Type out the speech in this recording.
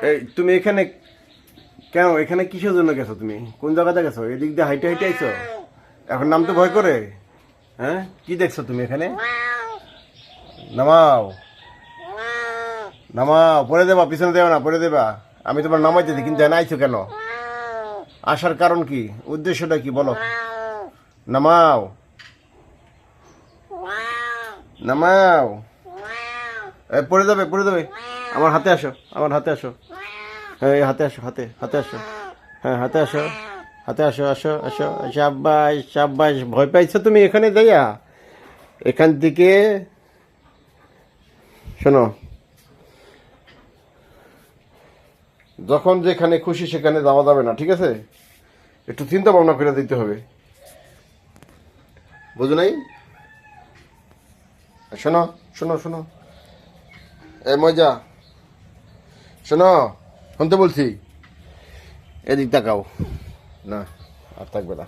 এই তুমি এখানে কেন, এখানে কিসের জন্য গেছো? তুমি কোন জায়গাতে গেছো? এদিক দিয়ে হাইটে হাইটে আইছো? এখন নামতে ভয় করে? হ্যাঁ, কি দেখছো তুমি এখানে? নামাও, নামাও, পরে দেবা, পিছনে দেবা না, পরে দেবা। আমি তোমার নামাইতে দিই, কিন্তু এনে আইছো কেন? আসার কারণ কি, উদ্দেশ্যটা কি বলো? নামাও, নামাও। পড়ে যাবে, পড়ে যাবে। আমার হাতে আসো, আমার হাতে আসো। হ্যাঁ, হাতে আসো, হাতে হাতে আসো। হ্যাঁ, হাতে আসো, হাতে আসো, আসো আসো। সাব্বাস সাব্বাস। ভয় পাইছো তুমি এখানে যাইয়া? এখান থেকে শোনো, যখন যেখানে খুশি সেখানে যাওয়া যাবে না, ঠিক আছে? একটু চিন্তা ভাবনা করে দিতে হবে, বুঝো নাই? শোনো, শোনো, শোনো, এ মজা, শোনো, শুনতে বলছি। এদিক তাকাও। না, আর থাকবে না।